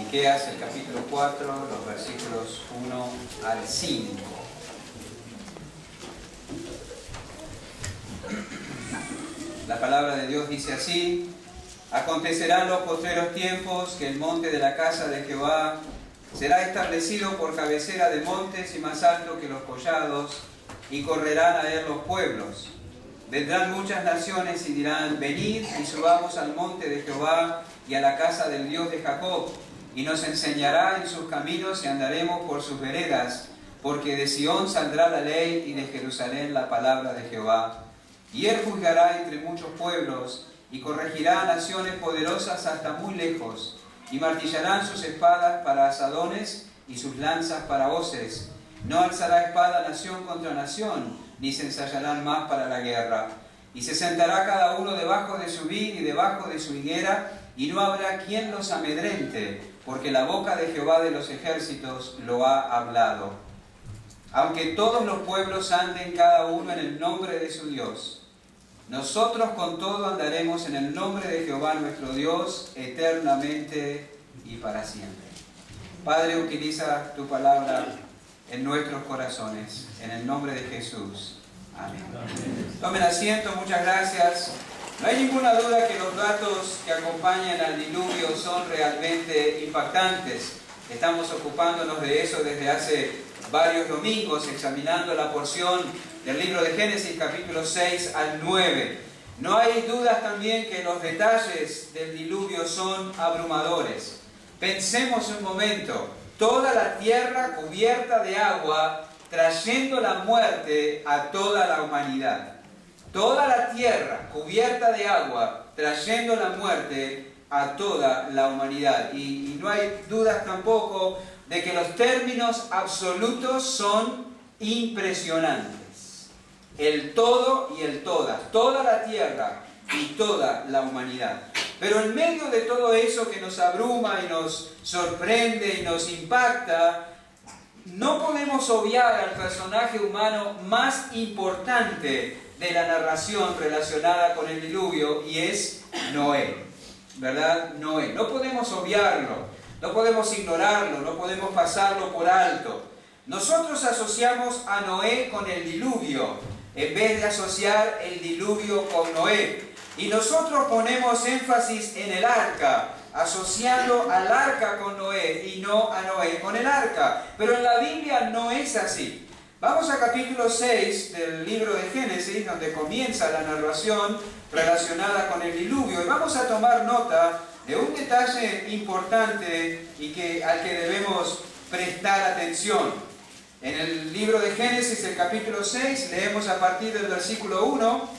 Miqueas, el capítulo 4, los versículos 1 al 5. La palabra de Dios dice así: acontecerán los postreros tiempos que el monte de la casa de Jehová será establecido por cabecera de montes y más alto que los collados, y correrán a él los pueblos. Vendrán muchas naciones y dirán: venid y subamos al monte de Jehová y a la casa del Dios de Jacob, y nos enseñará en sus caminos y andaremos por sus veredas, porque de Sión saldrá la ley y de Jerusalén la palabra de Jehová. Y él juzgará entre muchos pueblos y corregirá a naciones poderosas hasta muy lejos, y martillarán sus espadas para asadones y sus lanzas para hoces. No alzará espada nación contra nación, ni se ensayarán más para la guerra. Y se sentará cada uno debajo de su vid y debajo de su higuera, y no habrá quien los amedrente, porque la boca de Jehová de los ejércitos lo ha hablado. Aunque todos los pueblos anden cada uno en el nombre de su Dios, nosotros con todo andaremos en el nombre de Jehová nuestro Dios, eternamente y para siempre. Padre, utiliza tu palabra en nuestros corazones, en el nombre de Jesús. Amén. Tomen asiento, muchas gracias. No hay ninguna duda que los datos que acompañan al diluvio son realmente impactantes. Estamos ocupándonos de eso desde hace varios domingos, examinando la porción del libro de Génesis, capítulo 6 al 9. No hay dudas también que los detalles del diluvio son abrumadores. Pensemos un momento: toda la tierra cubierta de agua, trayendo la muerte a toda la humanidad. Toda la tierra cubierta de agua, trayendo la muerte a toda la humanidad. Y no hay dudas tampoco de que los términos absolutos son impresionantes. El todo y el todas. Toda la tierra y toda la humanidad. Pero en medio de todo eso que nos abruma y nos sorprende y nos impacta, no podemos obviar al personaje humano más importante de la narración relacionada con el diluvio, y es Noé. ¿Verdad? Noé. No podemos obviarlo, no podemos ignorarlo, no podemos pasarlo por alto. Nosotros asociamos a Noé con el diluvio, en vez de asociar el diluvio con Noé. Y nosotros ponemos énfasis en el arca, asociando al arca con Noé y no a Noé con el arca. Pero en la Biblia no es así. Vamos a capítulo 6 del libro de Génesis, donde comienza la narración relacionada con el diluvio. Y vamos a tomar nota de un detalle importante y al que debemos prestar atención. En el libro de Génesis, el capítulo 6, leemos a partir del versículo 1.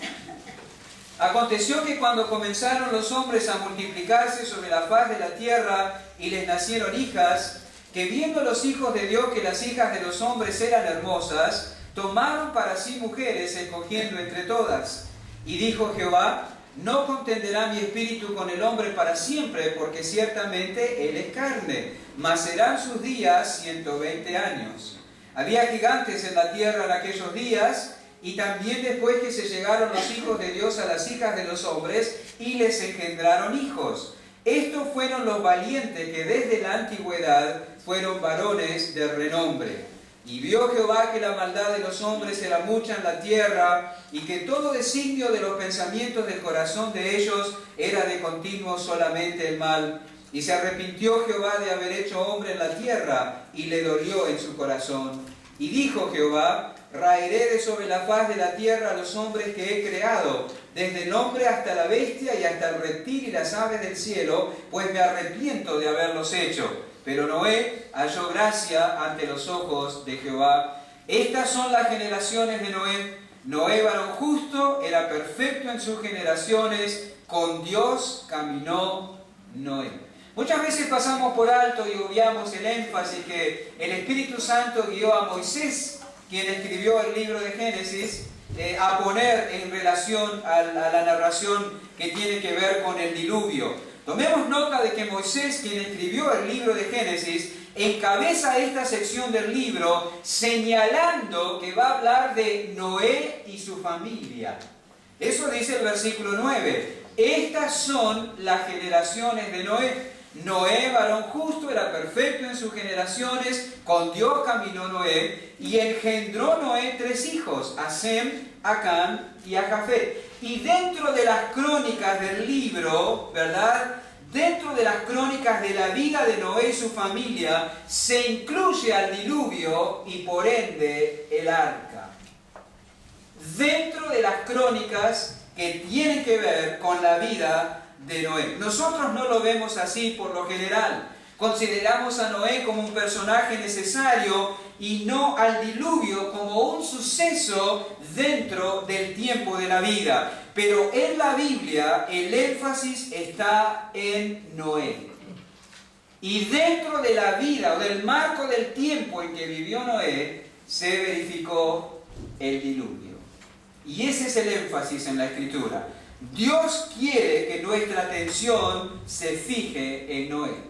Aconteció que cuando comenzaron los hombres a multiplicarse sobre la faz de la tierra y les nacieron hijas, que viendo los hijos de Dios que las hijas de los hombres eran hermosas, tomaron para sí mujeres, escogiendo entre todas. Y dijo Jehová: no contenderá mi espíritu con el hombre para siempre, porque ciertamente él es carne, mas serán sus días 120 años. Había gigantes en la tierra en aquellos días, y también después que se llegaron los hijos de Dios a las hijas de los hombres, y les engendraron hijos. Estos fueron los valientes que desde la antigüedad fueron varones de renombre. Y vio Jehová que la maldad de los hombres era mucha en la tierra, y que todo designio de los pensamientos del corazón de ellos era de continuo solamente el mal. Y se arrepintió Jehová de haber hecho hombre en la tierra, y le dolió en su corazón. Y dijo Jehová: raeré de sobre la faz de la tierra a los hombres que he creado, desde el hombre hasta la bestia y hasta el reptil y las aves del cielo, pues me arrepiento de haberlos hecho. Pero Noé halló gracia ante los ojos de Jehová. Estas son las generaciones de Noé. Noé, varón justo, era perfecto en sus generaciones, con Dios caminó Noé. Muchas veces pasamos por alto y obviamos el énfasis que el Espíritu Santo guió a Moisés, quien escribió el libro de Génesis, a poner en relación a la narración que tiene que ver con el diluvio. Tomemos nota de que Moisés, quien escribió el libro de Génesis, encabeza esta sección del libro señalando que va a hablar de Noé y su familia. Eso dice el versículo 9. Estas son las generaciones de Noé. Noé, varón justo, era perfecto en sus generaciones, con Dios caminó Noé, y engendró Noé 3 hijos, a Sem, a Cam y a Jafet. Y dentro de las crónicas del libro, ¿verdad?, dentro de las crónicas de la vida de Noé y su familia, se incluye al diluvio y por ende el arca. Dentro de las crónicas que tienen que ver con la vida de Noé. Nosotros no lo vemos así por lo general. Consideramos a Noé como un personaje necesario y no al diluvio como un suceso dentro del tiempo de la vida. Pero en la Biblia el énfasis está en Noé. Y dentro de la vida o del marco del tiempo en que vivió Noé, se verificó el diluvio. Y ese es el énfasis en la Escritura. Dios quiere que nuestra atención se fije en Noé.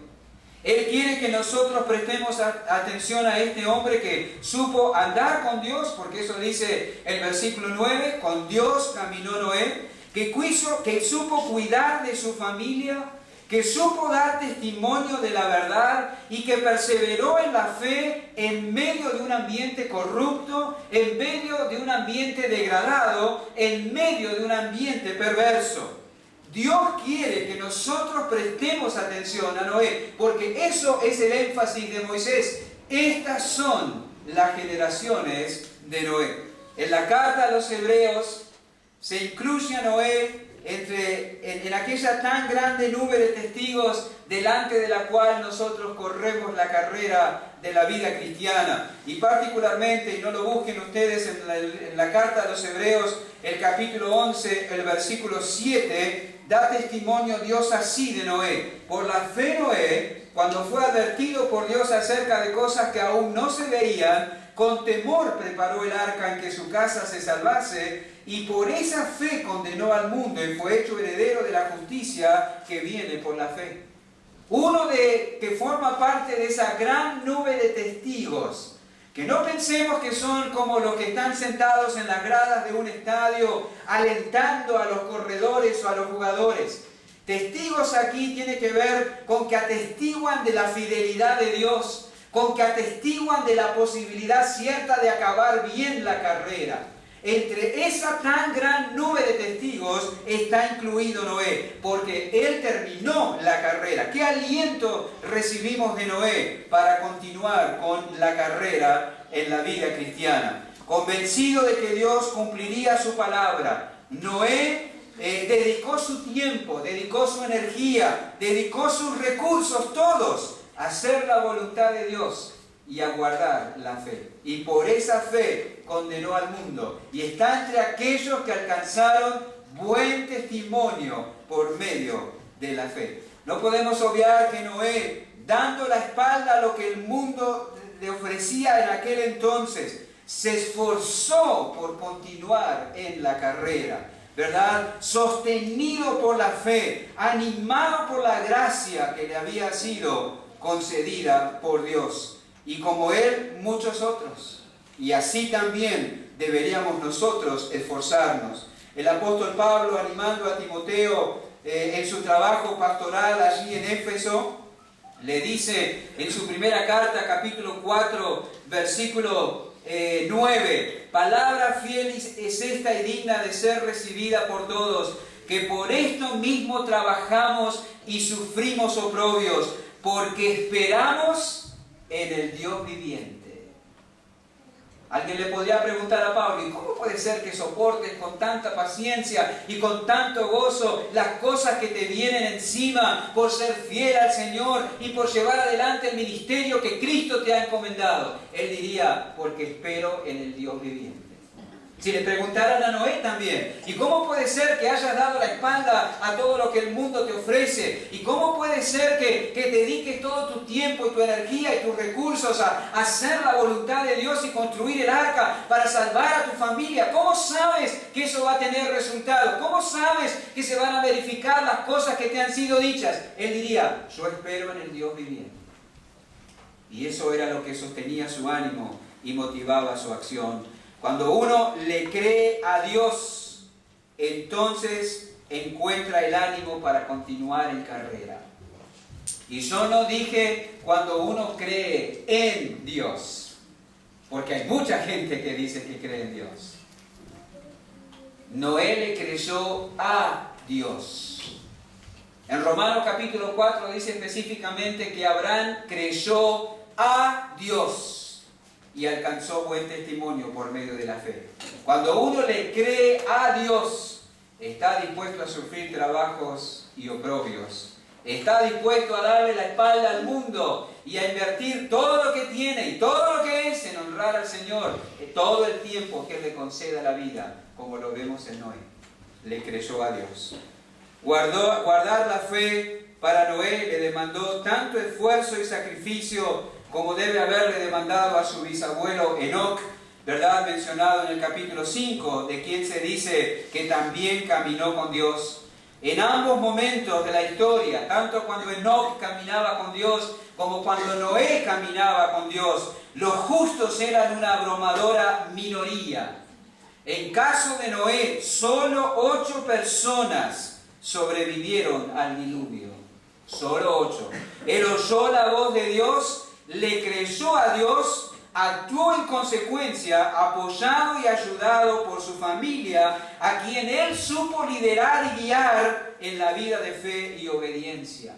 Él quiere que nosotros prestemos atención a este hombre que supo andar con Dios, porque eso dice el versículo 9, con Dios caminó Noé, que supo cuidar de su familia, que supo dar testimonio de la verdad y que perseveró en la fe en medio de un ambiente corrupto, en medio de un ambiente degradado, en medio de un ambiente perverso. Dios quiere que nosotros prestemos atención a Noé, porque eso es el énfasis de Moisés. Estas son las generaciones de Noé. En la carta a los Hebreos se incluye a Noé en aquella tan grande nube de testigos delante de la cual nosotros corremos la carrera de la vida cristiana. Y particularmente, y no lo busquen ustedes en la carta a los Hebreos, el capítulo 11, el versículo 7, da testimonio Dios así de Noé. Por la fe Noé, cuando fue advertido por Dios acerca de cosas que aún no se veían, con temor preparó el arca en que su casa se salvase, y por esa fe condenó al mundo y fue hecho heredero de la justicia que viene por la fe. Uno que forma parte de esa gran nube de testigos, que no pensemos que son como los que están sentados en las gradas de un estadio alentando a los corredores o a los jugadores. Testigos aquí tiene que ver con que atestiguan de la fidelidad de Dios, con que atestiguan de la posibilidad cierta de acabar bien la carrera. Entre esa tan gran nube de testigos está incluido Noé, porque él terminó la carrera. ¿Qué aliento recibimos de Noé para continuar con la carrera en la vida cristiana? Convencido de que Dios cumpliría su palabra, Noé dedicó su tiempo, dedicó su energía, dedicó sus recursos todos a hacer la voluntad de Dios y a guardar la fe. Y por esa fe condenó al mundo. Y está entre aquellos que alcanzaron buen testimonio por medio de la fe. No podemos obviar que Noé, dando la espalda a lo que el mundo le ofrecía en aquel entonces, se esforzó por continuar en la carrera, ¿verdad? Sostenido por la fe, animado por la gracia que le había sido concedida por Dios. Y como él, muchos otros. Y así también deberíamos nosotros esforzarnos. El apóstol Pablo, animando a Timoteo en su trabajo pastoral allí en Éfeso, le dice en su primera carta, capítulo 4, versículo 9, palabra fiel es esta y digna de ser recibida por todos, que por esto mismo trabajamos y sufrimos oprobios, porque esperamos en el Dios viviente. Alguien le podría preguntar a Pablo, ¿y cómo puede ser que soportes con tanta paciencia y con tanto gozo las cosas que te vienen encima por ser fiel al Señor y por llevar adelante el ministerio que Cristo te ha encomendado? Él diría, porque espero en el Dios viviente. Si le preguntaran a Noé también, ¿y cómo puede ser que hayas dado la espalda a todo lo que el mundo te ofrece? ¿Y cómo puede ser que dediques todo tu tiempo y tu energía y tus recursos a hacer la voluntad de Dios y construir el arca para salvar a tu familia? ¿Cómo sabes que eso va a tener resultado? ¿Cómo sabes que se van a verificar las cosas que te han sido dichas? Él diría, yo espero en el Dios viviente. Y eso era lo que sostenía su ánimo y motivaba su acción. Cuando uno le cree a Dios, entonces encuentra el ánimo para continuar en carrera. Y yo no dije cuando uno cree en Dios, porque hay mucha gente que dice que cree en Dios. Noé le creyó a Dios. En Romanos capítulo 4 dice específicamente que Abraham creyó a Dios y alcanzó buen testimonio por medio de la fe. Cuando uno le cree a Dios, está dispuesto a sufrir trabajos y oprobios. Está dispuesto a darle la espalda al mundo y a invertir todo lo que tiene y todo lo que es en honrar al Señor todo el tiempo que Él le conceda la vida, como lo vemos en Noé. Le creyó a Dios. Guardar la fe para Noé le demandó tanto esfuerzo y sacrificio como debe haberle demandado a su bisabuelo Enoc, ¿verdad? Mencionado en el capítulo 5, de quien se dice que también caminó con Dios. En ambos momentos de la historia, tanto cuando Enoc caminaba con Dios como cuando Noé caminaba con Dios, los justos eran una abrumadora minoría. En caso de Noé, solo 8 personas sobrevivieron al diluvio. Solo 8. Él oyó la voz de Dios, le creyó a Dios, actuó en consecuencia, apoyado y ayudado por su familia, a quien él supo liderar y guiar en la vida de fe y obediencia.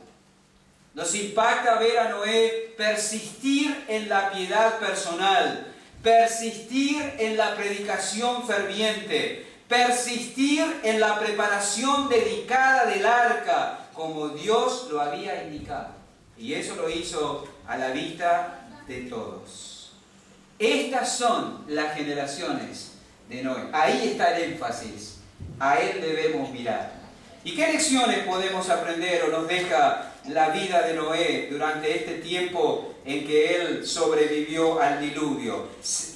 Nos impacta ver a Noé persistir en la piedad personal, persistir en la predicación ferviente, persistir en la preparación dedicada del arca, como Dios lo había indicado. Y eso lo hizo a la vista de todos. Estas son las generaciones de Noé. Ahí está el énfasis. A él debemos mirar. ¿Y qué lecciones podemos aprender o nos deja la vida de Noé durante este tiempo en que él sobrevivió al diluvio?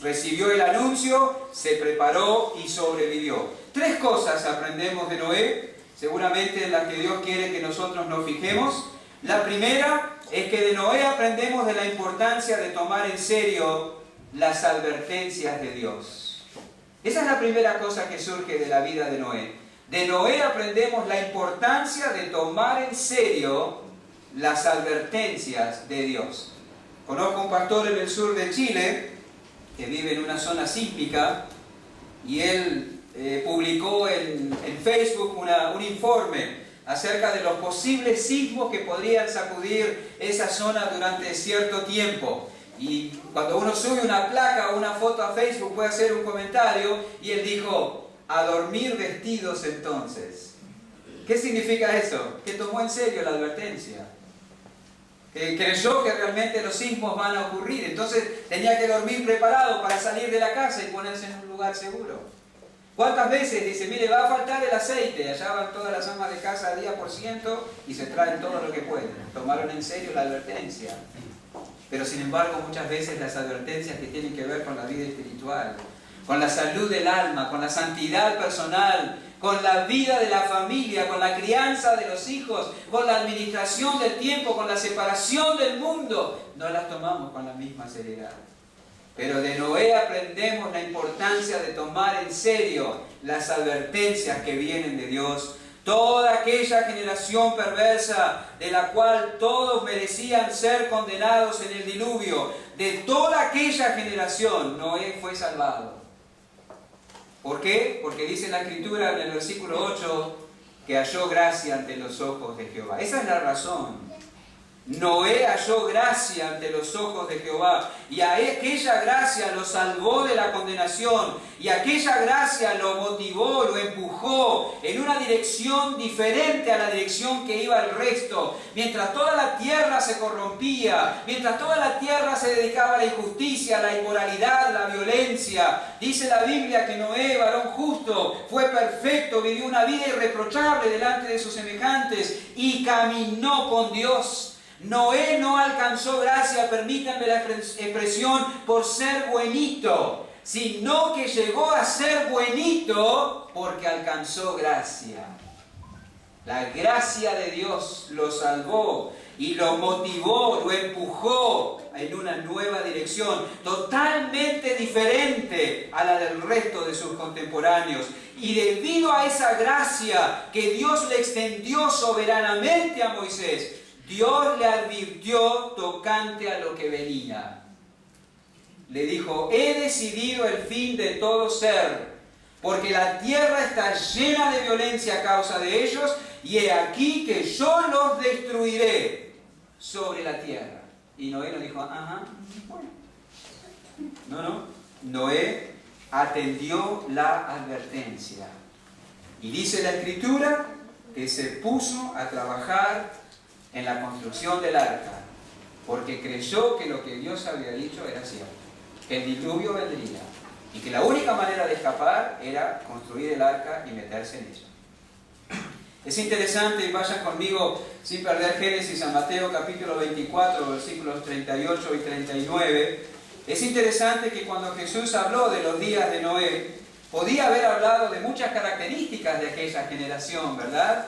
Recibió el anuncio, se preparó y sobrevivió. 3 cosas aprendemos de Noé, seguramente en las que Dios quiere que nosotros nos fijemos. La primera es que de Noé aprendemos de la importancia de tomar en serio las advertencias de Dios. Esa es la primera cosa que surge de la vida de Noé. De Noé aprendemos la importancia de tomar en serio las advertencias de Dios. Conozco un pastor en el sur de Chile que vive en una zona sísmica y él publicó en Facebook un informe acerca de los posibles sismos que podrían sacudir esa zona durante cierto tiempo. Y cuando uno sube una placa o una foto a Facebook puede hacer un comentario y él dijo, a dormir vestidos entonces. ¿Qué significa eso? Que tomó en serio la advertencia. Creyó que realmente los sismos van a ocurrir, entonces tenía que dormir preparado para salir de la casa y ponerse en un lugar seguro. ¿Cuántas veces dice, mire, va a faltar el aceite? Allá van todas las amas de casa al día por ciento y se traen todo lo que pueden. Tomaron en serio la advertencia. Pero sin embargo, muchas veces las advertencias que tienen que ver con la vida espiritual, con la salud del alma, con la santidad personal, con la vida de la familia, con la crianza de los hijos, con la administración del tiempo, con la separación del mundo, no las tomamos con la misma seriedad. Pero de Noé aprendemos la importancia de tomar en serio las advertencias que vienen de Dios. Toda aquella generación perversa de la cual todos merecían ser condenados en el diluvio, de toda aquella generación Noé fue salvado. ¿Por qué? Porque dice la Escritura en el versículo 8 que halló gracia ante los ojos de Jehová. Esa es la razón. Noé halló gracia ante los ojos de Jehová y aquella gracia lo salvó de la condenación y aquella gracia lo motivó, lo empujó en una dirección diferente a la dirección que iba el resto. Mientras toda la tierra se corrompía, mientras toda la tierra se dedicaba a la injusticia, a la inmoralidad, a la violencia, dice la Biblia que Noé, varón justo, fue perfecto, vivió una vida irreprochable delante de sus semejantes y caminó con Dios. Noé no alcanzó gracia, permítanme la expresión, por ser buenito, sino que llegó a ser buenito porque alcanzó gracia. La gracia de Dios lo salvó y lo motivó, lo empujó en una nueva dirección, totalmente diferente a la del resto de sus contemporáneos. Y debido a esa gracia que Dios le extendió soberanamente a Moisés, Dios le advirtió tocante a lo que venía. Le dijo, he decidido el fin de todo ser, porque la tierra está llena de violencia a causa de ellos, y he aquí que yo los destruiré sobre la tierra. Y Noé no dijo, ajá, bueno. No. Noé atendió la advertencia. Y dice la Escritura que se puso a trabajar en la construcción del arca, porque creyó que lo que Dios había dicho era cierto, que el diluvio vendría, y que la única manera de escapar era construir el arca y meterse en ella. Es interesante, y vayan conmigo sin perder Génesis a Mateo capítulo 24, versículos 38 y 39. Es interesante que cuando Jesús habló de los días de Noé, podía haber hablado de muchas características de aquella generación, ¿verdad?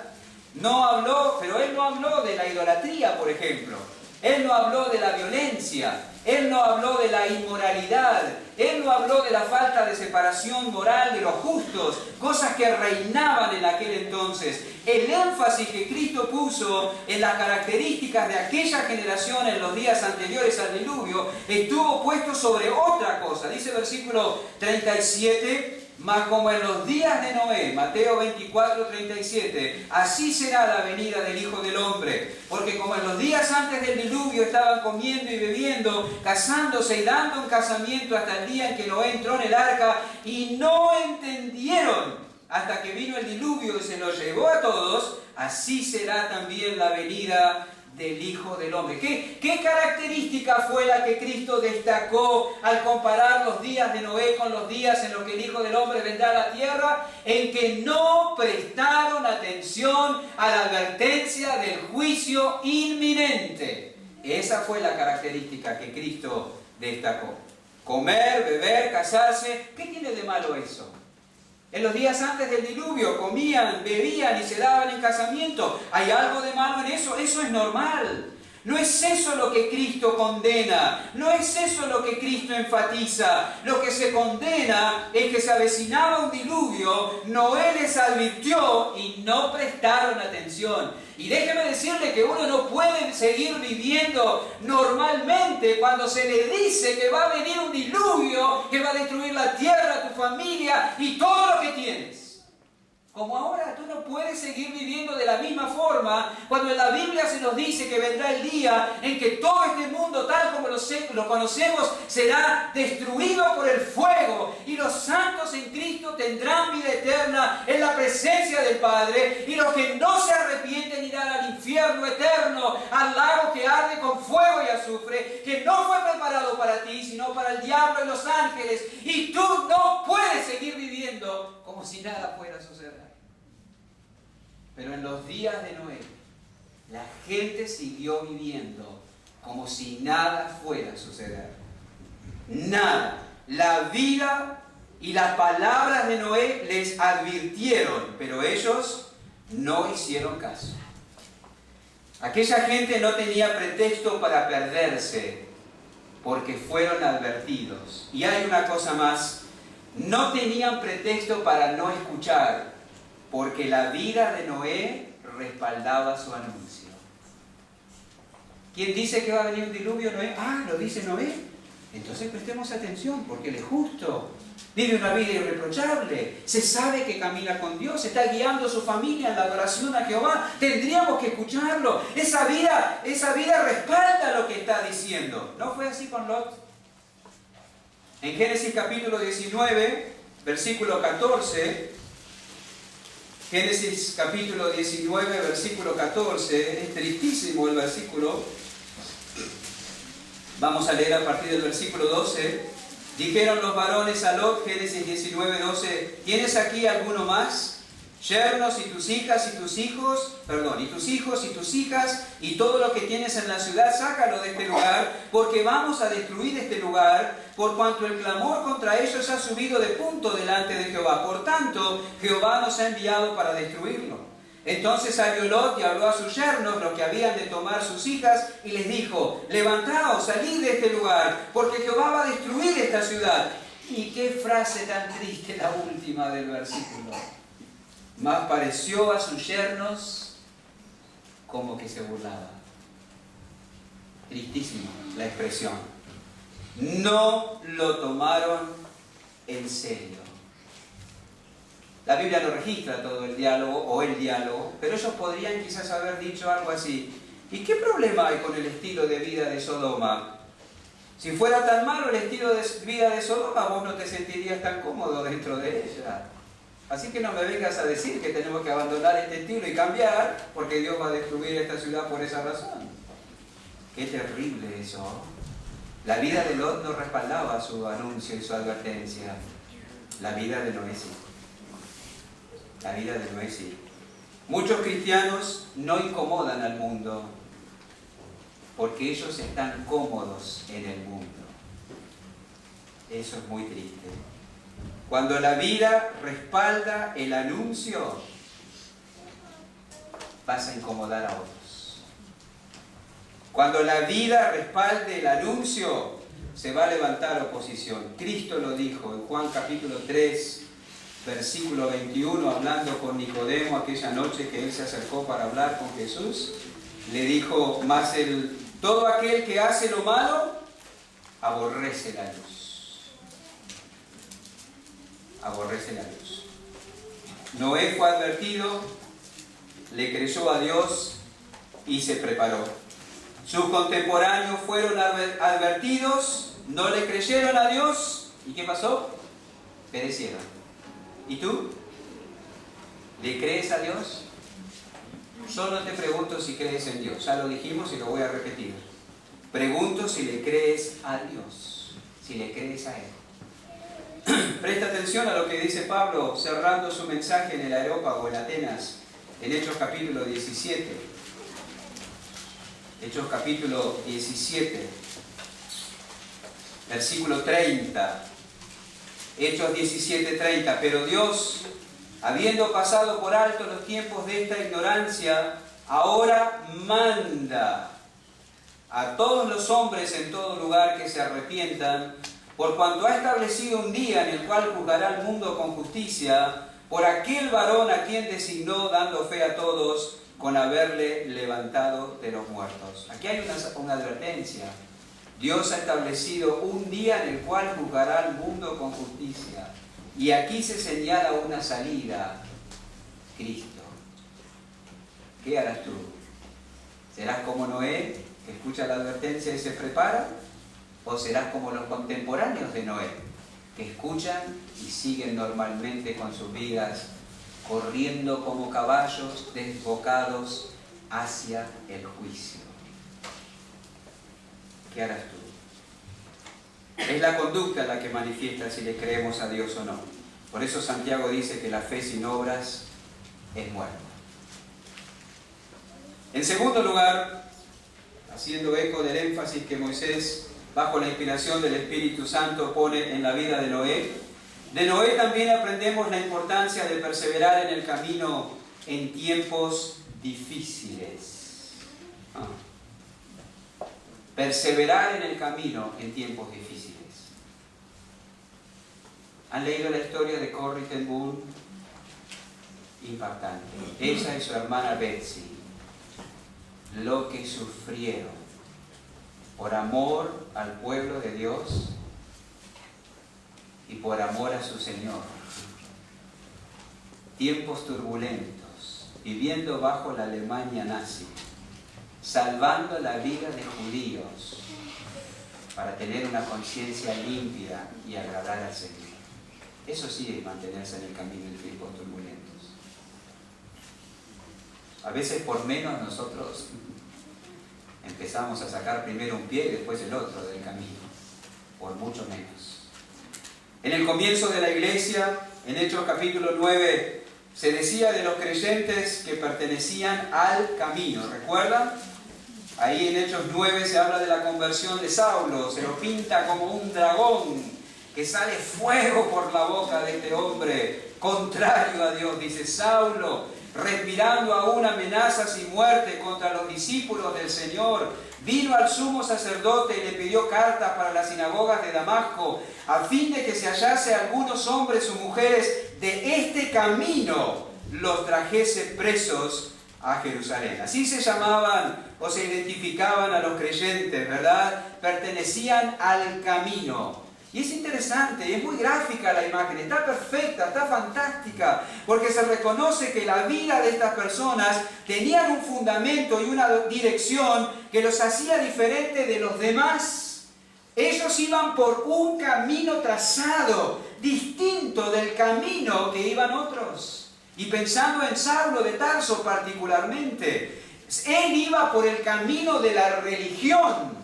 Pero Él no habló de la idolatría, por ejemplo. Él no habló de la violencia. Él no habló de la inmoralidad. Él no habló de la falta de separación moral de los justos, cosas que reinaban en aquel entonces. El énfasis que Cristo puso en las características de aquella generación en los días anteriores al diluvio estuvo puesto sobre otra cosa. Dice el versículo 37, mas como en los días de Noé, Mateo 24, 37, así será la venida del Hijo del Hombre. Porque como en los días antes del diluvio estaban comiendo y bebiendo, casándose y dando en casamiento hasta el día en que Noé entró en el arca, y no entendieron hasta que vino el diluvio y se los llevó a todos, así será también la venida del Hijo del Hombre. ¿Qué característica fue la que Cristo destacó al comparar los días de Noé con los días en los que el Hijo del Hombre vendrá a la tierra? En que no prestaron atención a la advertencia del juicio inminente. Esa fue la característica que Cristo destacó. Comer, beber, casarse, ¿qué tiene de malo eso? En los días antes del diluvio comían, bebían y se daban en casamiento. ¿Hay algo de malo en eso? Eso es normal. No es eso lo que Cristo condena. No es eso lo que Cristo enfatiza. Lo que se condena es que se avecinaba un diluvio, Noé les advirtió y no prestaron atención. Y déjeme decirle que uno no puede seguir viviendo normalmente cuando se le dice que va a venir un diluvio, que va a destruir la tierra, tu familia y todo lo que tienes. Como ahora tú no puedes seguir viviendo de la misma forma cuando en la Biblia se nos dice que vendrá el día en que todo este mundo tal como lo conocemos será destruido por el fuego y los santos en Cristo tendrán vida eterna en la presencia del Padre, y los que no se arrepienten irán al infierno eterno, al lago que arde con fuego y azufre, que no fue preparado para ti sino para el diablo y los ángeles, y tú no puedes seguir viviendo como si nada fuera a suceder. Pero en los días de Noé, la gente siguió viviendo como si nada fuera a suceder. Nada. La vida y las palabras de Noé les advirtieron, pero ellos no hicieron caso. Aquella gente no tenía pretexto para perderse, porque fueron advertidos. Y hay una cosa más, no tenían pretexto para no escuchar, porque la vida de Noé respaldaba su anuncio. ¿Quién dice que va a venir un diluvio? Noé. Ah, ¿lo dice Noé? Entonces prestemos atención, porque él es justo, vive una vida irreprochable, se sabe que camina con Dios, está guiando a su familia en la adoración a Jehová. Tendríamos que escucharlo. Esa vida respalda lo que está diciendo. ¿No fue así con Lot? En Génesis capítulo 19, versículo 14... Génesis capítulo 19, versículo 14, es tristísimo el versículo. Vamos a leer a partir del versículo 12. Dijeron los varones a Lot, Génesis 19, 12, ¿tienes aquí alguno más? Yernos y tus hijas y tus hijos, y tus hijos y tus hijas, y todo lo que tienes en la ciudad, sácalo de este lugar, porque vamos a destruir este lugar, por cuanto el clamor contra ellos ha subido de punto delante de Jehová. Por tanto, Jehová nos ha enviado para destruirlo. Entonces salió Lot y habló a sus yernos, los que habían de tomar sus hijas, y les dijo, levantaos, salid de este lugar, porque Jehová va a destruir esta ciudad. Y qué frase tan triste la última del versículo. Mas pareció a sus yernos como que se burlaba. Tristísimo la expresión. No lo tomaron en serio. La Biblia no registra todo el diálogo, pero ellos podrían quizás haber dicho algo así. ¿Y qué problema hay con el estilo de vida de Sodoma? Si fuera tan malo el estilo de vida de Sodoma, vos no te sentirías tan cómodo dentro de ella. Así que no me vengas a decir que tenemos que abandonar este estilo y cambiar, porque Dios va a destruir esta ciudad por esa razón. Qué terrible eso. La vida de Lot no respaldaba su anuncio y su advertencia. La vida de Noé sí. La vida de Noé sí. Muchos cristianos no incomodan al mundo porque ellos están cómodos en el mundo. Eso es muy triste. Cuando la vida respalda el anuncio, vas a incomodar a otros. Cuando la vida respalde el anuncio, se va a levantar oposición. Cristo lo dijo en Juan capítulo 3, versículo 21, hablando con Nicodemo aquella noche que él se acercó para hablar con Jesús. Le dijo, todo aquel que hace lo malo, aborrece la luz. Aborrece la luz. Noé fue advertido, le creyó a Dios y se preparó. Sus contemporáneos fueron advertidos, no le creyeron a Dios. ¿Y qué pasó? Perecieron. ¿Y tú? ¿Le crees a Dios? Solo te pregunto si crees en Dios. Ya lo dijimos y lo voy a repetir. Pregunto si le crees a Dios, si le crees a Él. Presta atención a lo que dice Pablo cerrando su mensaje en el Areópago, en Atenas, en Hechos capítulo 17. Hechos capítulo 17, versículo 30. Hechos 17:30. Pero Dios, habiendo pasado por alto los tiempos de esta ignorancia, ahora manda a todos los hombres en todo lugar que se arrepientan, por cuanto ha establecido un día en el cual juzgará al mundo con justicia, por aquel varón a quien designó, dando fe a todos, con haberle levantado de los muertos. Aquí hay una advertencia. Dios ha establecido un día en el cual juzgará al mundo con justicia. Y aquí se señala una salida. Cristo. ¿Qué harás tú? ¿Serás como Noé, que escucha la advertencia y se prepara? ¿O serás como los contemporáneos de Noé, que escuchan y siguen normalmente con sus vidas, corriendo como caballos desbocados hacia el juicio? ¿Qué harás tú? Es la conducta la que manifiesta si le creemos a Dios o no. Por eso Santiago dice que la fe sin obras es muerta. En segundo lugar, haciendo eco del énfasis que Moisés, bajo la inspiración del Espíritu Santo, pone en la vida de Noé también aprendemos la importancia de perseverar en el camino en tiempos difíciles. Perseverar en el camino en tiempos difíciles. ¿Han leído la historia de Corrie ten Boom? Impactante. Ella y su hermana Betsy, lo que sufrieron por amor al pueblo de Dios y por amor a su Señor. Tiempos turbulentos, viviendo bajo la Alemania nazi, salvando la vida de judíos para tener una conciencia limpia y agradar al Señor. Eso sí es mantenerse en el camino en tiempos turbulentos. A veces por menos nosotros empezamos a sacar primero un pie y después el otro del camino, por mucho menos. En el comienzo de la iglesia, en Hechos capítulo 9, se decía de los creyentes que pertenecían al camino. ¿Recuerdan? Ahí en Hechos 9 se habla de la conversión de Saulo, se lo pinta como un dragón, que sale fuego por la boca de este hombre, contrario a Dios. Dice Saulo, respirando aún amenazas y muerte contra los discípulos del Señor, vino al sumo sacerdote y le pidió cartas para las sinagogas de Damasco, a fin de que se hallase algunos hombres o mujeres de este camino, los trajese presos a Jerusalén. Así se llamaban o se identificaban a los creyentes, ¿verdad? Pertenecían al camino. Y es interesante, es muy gráfica la imagen, está perfecta, está fantástica, porque se reconoce que la vida de estas personas tenían un fundamento y una dirección que los hacía diferentes de los demás. Ellos iban por un camino trazado, distinto del camino que iban otros. Y pensando en Saulo de Tarso particularmente, él iba por el camino de la religión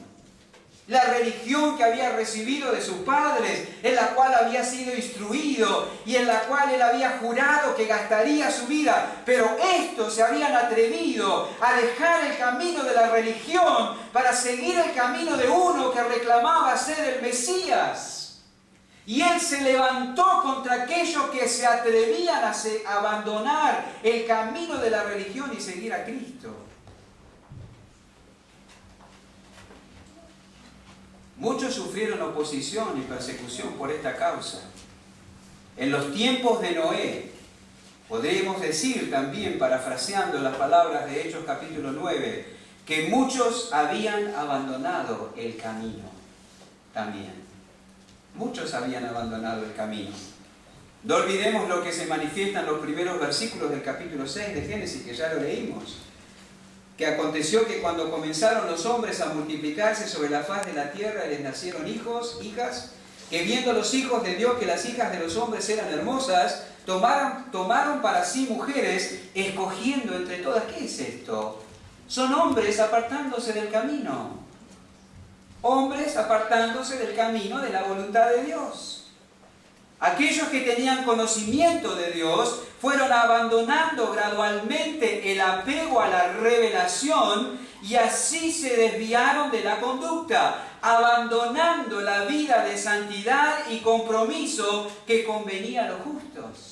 que había recibido de sus padres, en la cual había sido instruido y en la cual él había jurado que gastaría su vida. Pero estos se habían atrevido a dejar el camino de la religión para seguir el camino de uno que reclamaba ser el Mesías. Y él se levantó contra aquellos que se atrevían a abandonar el camino de la religión y seguir a Cristo. Muchos sufrieron oposición y persecución por esta causa. En los tiempos de Noé, podríamos decir también, parafraseando las palabras de Hechos capítulo 9, que muchos habían abandonado el camino también. Muchos habían abandonado el camino. No olvidemos lo que se manifiesta en los primeros versículos del capítulo 6 de Génesis, que ya lo leímos. Que aconteció que cuando comenzaron los hombres a multiplicarse sobre la faz de la tierra, les nacieron hijos, hijas, que viendo los hijos de Dios que las hijas de los hombres eran hermosas, tomaron para sí mujeres, escogiendo entre todas. ¿Qué es esto? Son hombres apartándose del camino. Hombres apartándose del camino de la voluntad de Dios. Aquellos que tenían conocimiento de Dios fueron abandonando gradualmente el apego a la revelación y así se desviaron de la conducta, abandonando la vida de santidad y compromiso que convenía a los justos.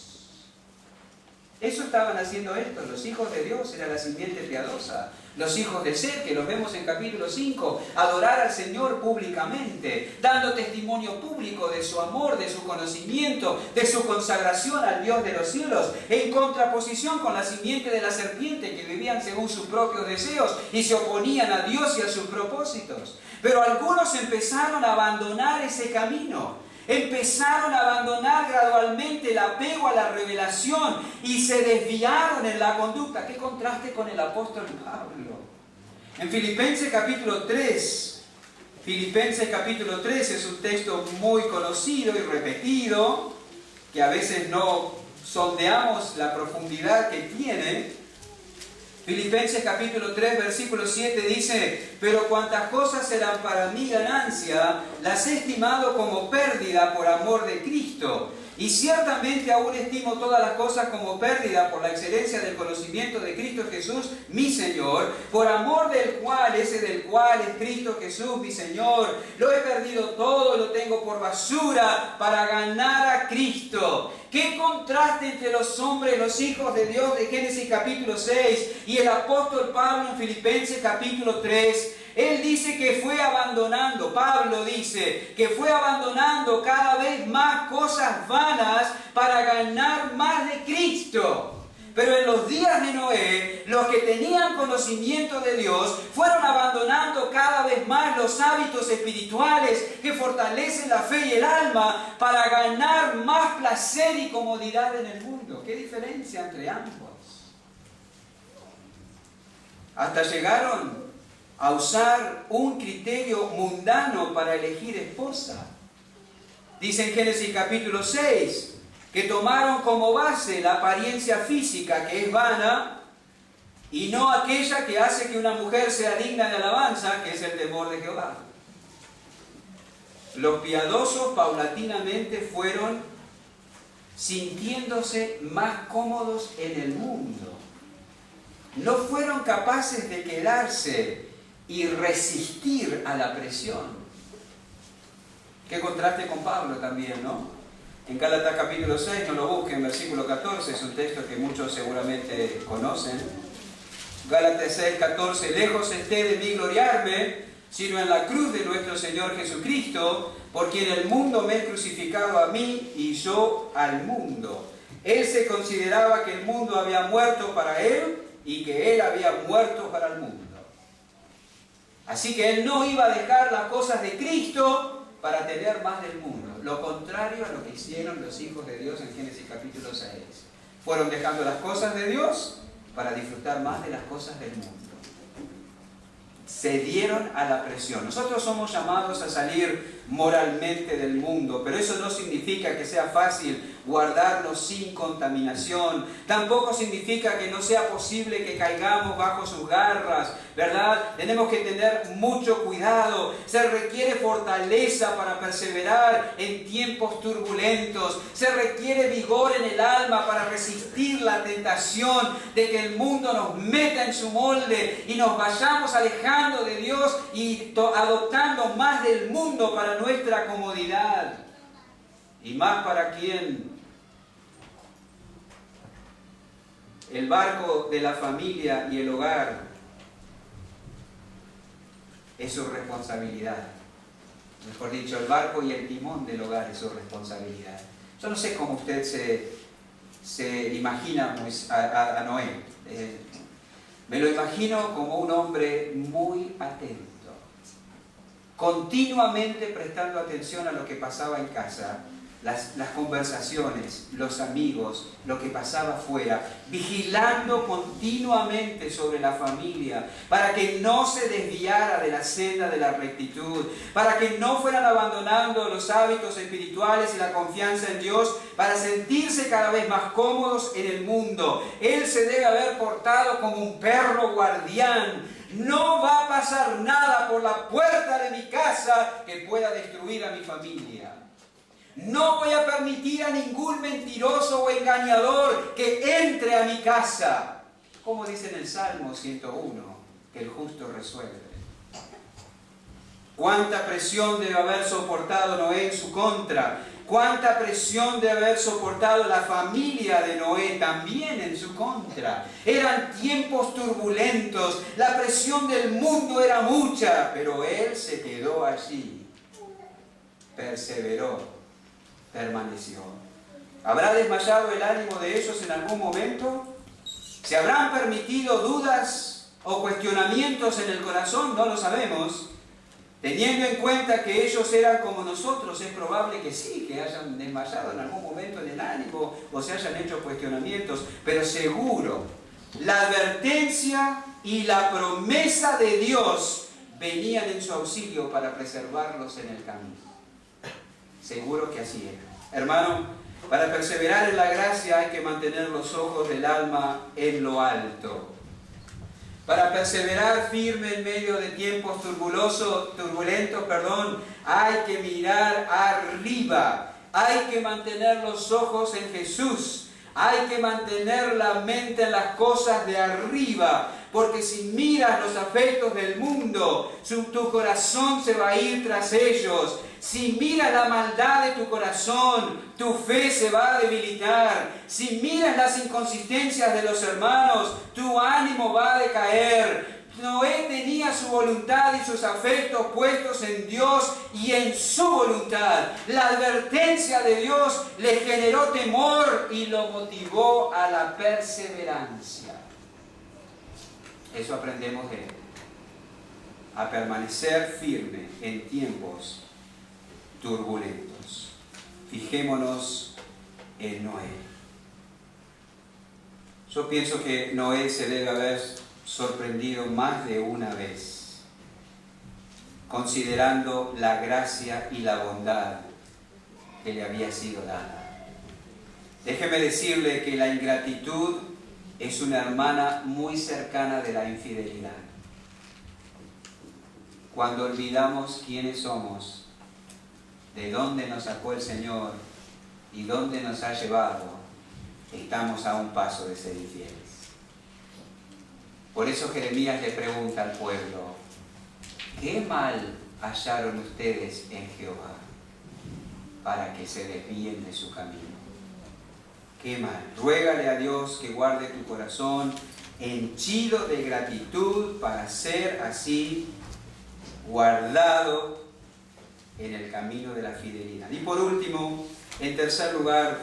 Eso estaban haciendo estos, los hijos de Dios, era la simiente piadosa. Los hijos de Seth, que los vemos en capítulo 5, adorar al Señor públicamente, dando testimonio público de su amor, de su conocimiento, de su consagración al Dios de los cielos, en contraposición con la simiente de la serpiente, que vivían según sus propios deseos y se oponían a Dios y a sus propósitos. Pero algunos empezaron a abandonar ese camino. Empezaron a abandonar gradualmente el apego a la revelación y se desviaron en la conducta. ¡Qué contraste con el apóstol Pablo! En Filipenses capítulo 3, Filipenses capítulo 3 es un texto muy conocido y repetido, que a veces no sondeamos la profundidad que tiene. Filipenses capítulo 3, versículo 7 dice: pero cuantas cosas eran para mí ganancia, las he estimado como pérdida por amor de Cristo. Y ciertamente aún estimo todas las cosas como pérdida por la excelencia del conocimiento de Cristo Jesús, mi Señor, por amor del cual, ese del cual es Cristo Jesús, mi Señor. Lo he perdido todo, lo tengo por basura para ganar a Cristo. Qué contraste entre los hombres, los hijos de Dios de Génesis capítulo 6 y el apóstol Pablo en Filipenses capítulo 3. Él dice que fue abandonando, Pablo dice que fue abandonando cada vez más cosas vanas para ganar más de Cristo. Pero en los días de Noé, los que tenían conocimiento de Dios fueron abandonando cada vez más los hábitos espirituales que fortalecen la fe y el alma para ganar más placer y comodidad en el mundo. ¿Qué diferencia entre ambos? Hasta llegaron a usar un criterio mundano para elegir esposa. Dice en Génesis capítulo 6 que tomaron como base la apariencia física, que es vana, y no aquella que hace que una mujer sea digna de alabanza, que es el temor de Jehová. Los piadosos paulatinamente fueron sintiéndose más cómodos en el mundo. No fueron capaces de quedarse y resistir a la presión. Qué contraste con Pablo también, ¿no? En Gálatas capítulo 6, no lo busquen, versículo 14, es un texto que muchos seguramente conocen. Gálatas 6, 14, lejos esté de mí gloriarme, sino en la cruz de nuestro Señor Jesucristo, por quien el mundo me ha crucificado a mí y yo al mundo. Él se consideraba que el mundo había muerto para él y que Él había muerto para el mundo. Así que Él no iba a dejar las cosas de Cristo para tener más del mundo. Lo contrario a lo que hicieron los hijos de Dios en Génesis capítulo 6. Fueron dejando las cosas de Dios para disfrutar más de las cosas del mundo. Cedieron a la presión. Nosotros somos llamados a salir moralmente del mundo, pero eso no significa que sea fácil guardarnos sin contaminación. Tampoco significa que no sea posible que caigamos bajo sus garras, ¿verdad? Tenemos que tener mucho cuidado. Se requiere fortaleza para perseverar en tiempos turbulentos. Se requiere vigor en el alma para resistir la tentación de que el mundo nos meta en su molde y nos vayamos alejando de Dios y adoptando más del mundo para nuestra comodidad. Y más para quien el barco de la familia y el hogar es su responsabilidad. Mejor dicho, el barco y el timón del hogar es su responsabilidad. Yo no sé cómo usted se imagina a Noé. Me lo imagino como un hombre muy atento, continuamente prestando atención a lo que pasaba en casa, las conversaciones, los amigos, lo que pasaba afuera, vigilando continuamente sobre la familia, para que no se desviara de la senda de la rectitud, para que no fueran abandonando los hábitos espirituales y la confianza en Dios, para sentirse cada vez más cómodos en el mundo. Él se debe haber portado como un perro guardián. No va a pasar nada por la puerta de mi casa que pueda destruir a mi familia. No voy a permitir a ningún mentiroso o engañador que entre a mi casa. Como dice en el Salmo 101, que el justo resuelve. Cuánta presión debe haber soportado Noé en su contra. Cuánta presión debe haber soportado la familia de Noé también en su contra. Eran tiempos turbulentos, la presión del mundo era mucha, pero él se quedó allí. Perseveró, permaneció. ¿Habrá desmayado el ánimo de ellos en algún momento? ¿Se habrán permitido dudas o cuestionamientos en el corazón? No lo sabemos. Teniendo en cuenta que ellos eran como nosotros, es probable que sí, que hayan desmayado en algún momento en el ánimo o se hayan hecho cuestionamientos, pero seguro, la advertencia y la promesa de Dios venían en su auxilio para preservarlos en el camino. Seguro que así era. Hermano, para perseverar en la gracia hay que mantener los ojos del alma en lo alto. Para perseverar firme en medio de tiempos turbulentos, hay que mirar arriba. Hay que mantener los ojos en Jesús. Hay que mantener la mente en las cosas de arriba. Porque si miras los afectos del mundo, tu corazón se va a ir tras ellos. Si miras la maldad de tu corazón, tu fe se va a debilitar. Si miras las inconsistencias de los hermanos, tu ánimo va a decaer. Noé tenía su voluntad y sus afectos puestos en Dios y en su voluntad. La advertencia de Dios le generó temor y lo motivó a la perseverancia. Eso aprendemos de él. A permanecer firme en tiempos turbulentos. Fijémonos en Noé. Yo pienso que Noé se debe haber sorprendido más de una vez, considerando la gracia y la bondad que le había sido dada. Déjeme decirle que la ingratitud es una hermana muy cercana de la infidelidad. Cuando olvidamos quiénes somos, de dónde nos sacó el Señor y dónde nos ha llevado, estamos a un paso de ser infieles. Por eso Jeremías le pregunta al pueblo: ¿qué mal hallaron ustedes en Jehová para que se desvíen de su camino? ¿Qué mal? Ruégale a Dios que guarde tu corazón henchido de gratitud para ser así guardado en el camino de la fidelidad. Y por último, en tercer lugar,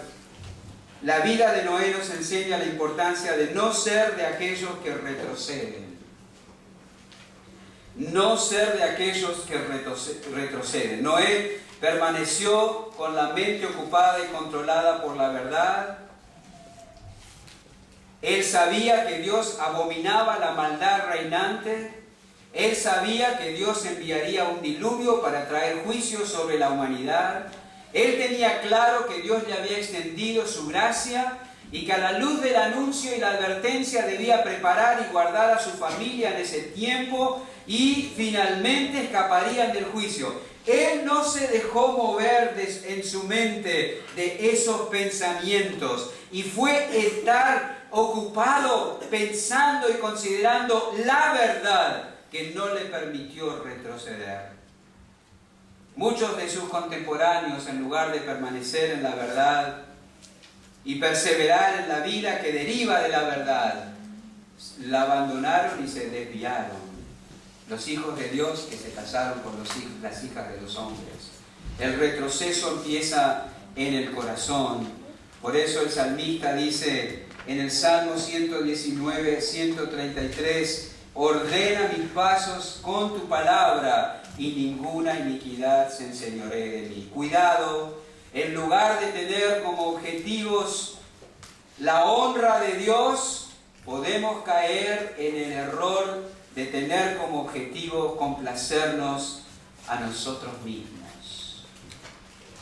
la vida de Noé nos enseña la importancia de no ser de aquellos que retroceden. No ser de aquellos que retroceden. Noé permaneció con la mente ocupada y controlada por la verdad. Él sabía que Dios abominaba la maldad reinante. Él sabía que Dios enviaría un diluvio para traer juicio sobre la humanidad. Él tenía claro que Dios le había extendido su gracia y que a la luz del anuncio y la advertencia debía preparar y guardar a su familia en ese tiempo y finalmente escaparían del juicio. Él no se dejó mover en su mente de esos pensamientos y fue estar ocupado pensando y considerando la verdad que no le permitió retroceder. Muchos de sus contemporáneos, en lugar de permanecer en la verdad y perseverar en la vida que deriva de la verdad, la abandonaron y se desviaron. Los hijos de Dios que se casaron con las hijas de los hombres. El retroceso empieza en el corazón. Por eso el salmista dice en el Salmo 119, 133, ordena mis pasos con tu palabra y ninguna iniquidad se enseñoree de mí. Cuidado, en lugar de tener como objetivos la honra de Dios, podemos caer en el error de tener como objetivo complacernos a nosotros mismos.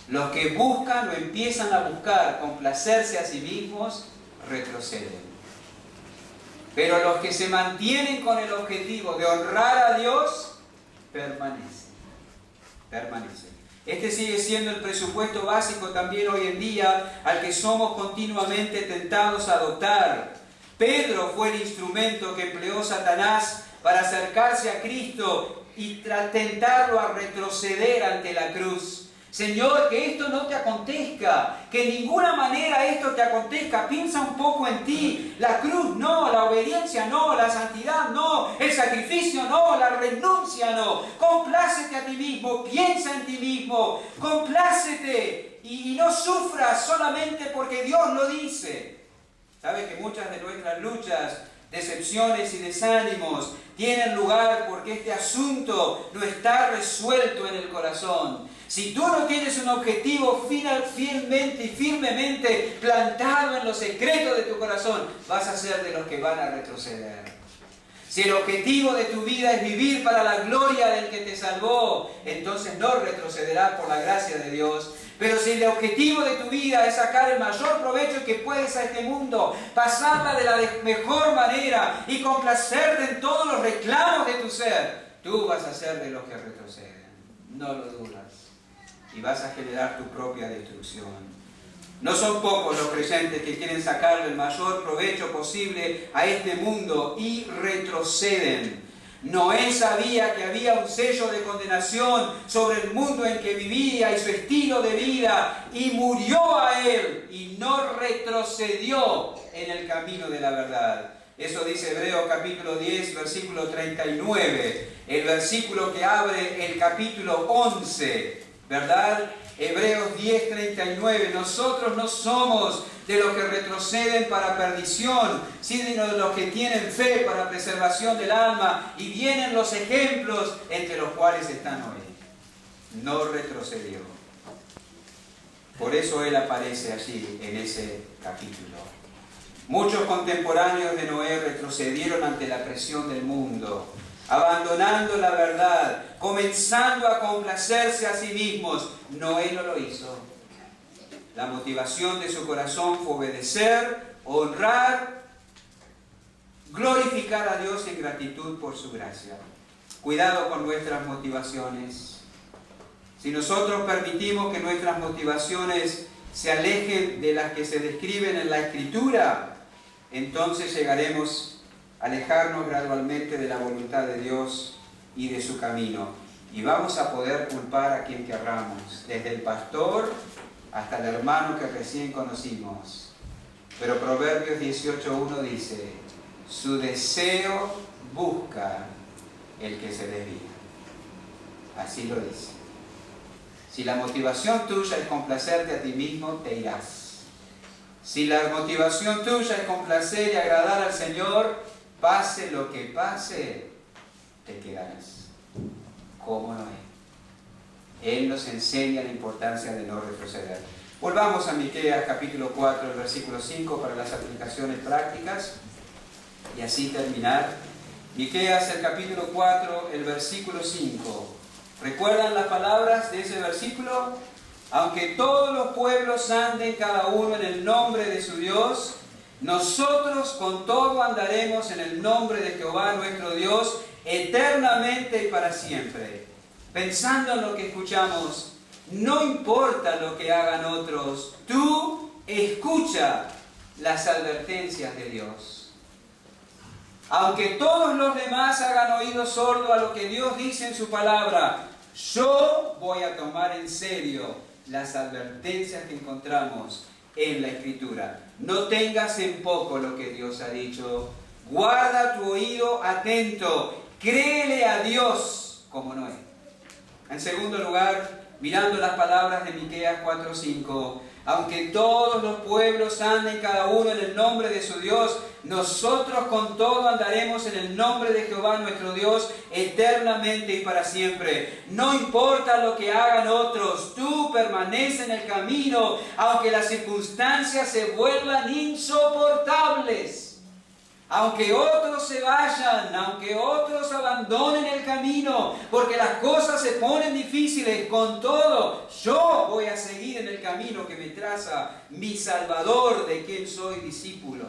Los que buscan o empiezan a buscar complacerse a sí mismos, retroceden. Pero los que se mantienen con el objetivo de honrar a Dios, permanecen. Este sigue siendo el presupuesto básico también hoy en día al que somos continuamente tentados a adoptar. Pedro fue el instrumento que empleó Satanás para acercarse a Cristo y tentarlo a retroceder ante la cruz. Señor, que esto no te acontezca, que de ninguna manera esto te acontezca. Piensa un poco en ti. La cruz no, la obediencia no, la santidad no, el sacrificio no, la renuncia no. Complácete a ti mismo, piensa en ti mismo, complácete y no sufras solamente porque Dios lo dice. ¿Sabes que muchas de nuestras luchas, decepciones y desánimos tienen lugar porque este asunto no está resuelto en el corazón? Si tú no tienes un objetivo fielmente y firmemente plantado en los secretos de tu corazón, vas a ser de los que van a retroceder. Si el objetivo de tu vida es vivir para la gloria del que te salvó, entonces no retrocederás por la gracia de Dios. Pero si el objetivo de tu vida es sacar el mayor provecho que puedes a este mundo, pasarla de la mejor manera y complacerte en todos los reclamos de tu ser, tú vas a ser de los que retroceden. No lo dudas. Y vas a generar tu propia destrucción. No son pocos los creyentes que quieren sacarle el mayor provecho posible a este mundo y retroceden. Noé sabía que había un sello de condenación sobre el mundo en que vivía y su estilo de vida, y murió a él y no retrocedió en el camino de la verdad. Eso dice Hebreos capítulo 10, versículo 39, el versículo que abre el capítulo 11. ¿Verdad? Hebreos 10, 39. Nosotros no somos de los que retroceden para perdición, sino de los que tienen fe para preservación del alma. Y vienen los ejemplos entre los cuales está Noé. No retrocedió. Por eso él aparece allí en ese capítulo. Muchos contemporáneos de Noé retrocedieron ante la presión del mundo, abandonando la verdad, comenzando a complacerse a sí mismos. Noé no lo hizo. La motivación de su corazón fue obedecer, honrar, glorificar a Dios en gratitud por su gracia. Cuidado con nuestras motivaciones. Si nosotros permitimos que nuestras motivaciones se alejen de las que se describen en la Escritura, entonces llegaremos a alejarnos gradualmente de la voluntad de Dios y de su camino. Y vamos a poder culpar a quien querramos, desde el pastor hasta el hermano que recién conocimos. Pero Proverbios 18:1 dice, su deseo busca el que se desvía. Así lo dice. Si la motivación tuya es complacerte a ti mismo, te irás. Si la motivación tuya es complacer y agradar al Señor, pase lo que pase, te quedarás. ¿Cómo no es? Él nos enseña la importancia de no retroceder. Volvamos a Miqueas capítulo 4, el versículo 5 para las aplicaciones prácticas y así terminar. Miqueas el capítulo 4, el versículo 5. ¿Recuerdan las palabras de ese versículo? Aunque todos los pueblos anden cada uno en el nombre de su Dios, nosotros con todo andaremos en el nombre de Jehová nuestro Dios eternamente y para siempre. Pensando en lo que escuchamos, no importa lo que hagan otros, tú escucha las advertencias de Dios. Aunque todos los demás hagan oído sordo a lo que Dios dice en su palabra, yo voy a tomar en serio las advertencias que encontramos en la Escritura. No tengas en poco lo que Dios ha dicho. Guarda tu oído atento. Créele a Dios como Noé. En segundo lugar, mirando las palabras de Miqueas 4:5, aunque todos los pueblos anden cada uno en el nombre de su Dios, nosotros con todo andaremos en el nombre de Jehová nuestro Dios eternamente y para siempre. No importa lo que hagan otros, tú permanece en el camino, aunque las circunstancias se vuelvan insoportables. Aunque otros se vayan, aunque otros abandonen el camino, porque las cosas se ponen difíciles, con todo, yo voy a seguir en el camino que me traza mi Salvador, de quien soy discípulo.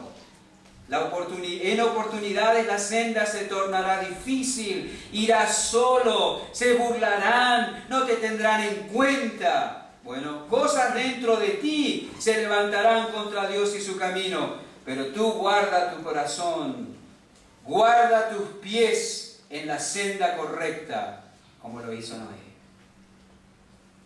En oportunidades la senda se tornará difícil, irás solo, se burlarán, no te tendrán en cuenta. Bueno, cosas dentro de ti se levantarán contra Dios y su camino. Pero tú guarda tu corazón, guarda tus pies en la senda correcta, como lo hizo Noé.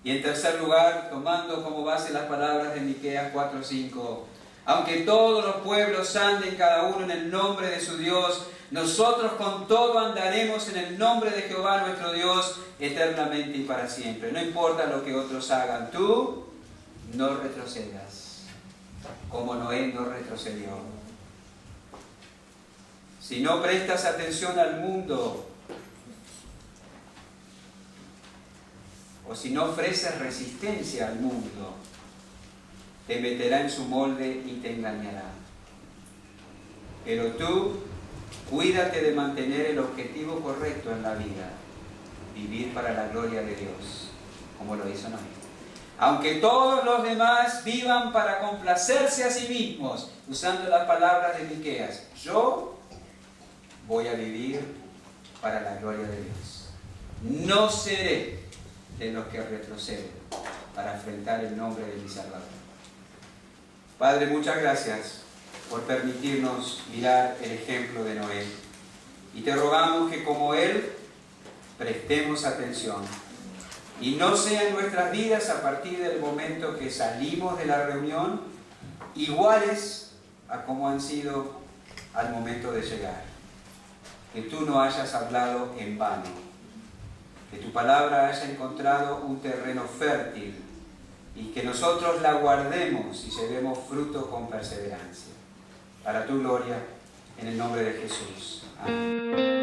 Y en tercer lugar, tomando como base las palabras de Miqueas 4:5, aunque todos los pueblos anden cada uno en el nombre de su Dios, nosotros con todo andaremos en el nombre de Jehová nuestro Dios eternamente y para siempre. No importa lo que otros hagan, tú no retrocedas. Como Noé no retrocedió. Si no prestas atención al mundo, o si no ofreces resistencia al mundo, te meterá en su molde y te engañará. Pero tú, cuídate de mantener el objetivo correcto en la vida, vivir para la gloria de Dios, como lo hizo Noé. Aunque todos los demás vivan para complacerse a sí mismos, usando las palabras de Miqueas, yo voy a vivir para la gloria de Dios. No seré de los que retroceden para enfrentar el nombre de mi Salvador. Padre, muchas gracias por permitirnos mirar el ejemplo de Noé. Y te rogamos que como él, prestemos atención. Y no sea en nuestras vidas a partir del momento que salimos de la reunión iguales a como han sido al momento de llegar. Que tú no hayas hablado en vano. Que tu palabra haya encontrado un terreno fértil y que nosotros la guardemos y llevemos fruto con perseverancia. Para tu gloria, en el nombre de Jesús. Amén.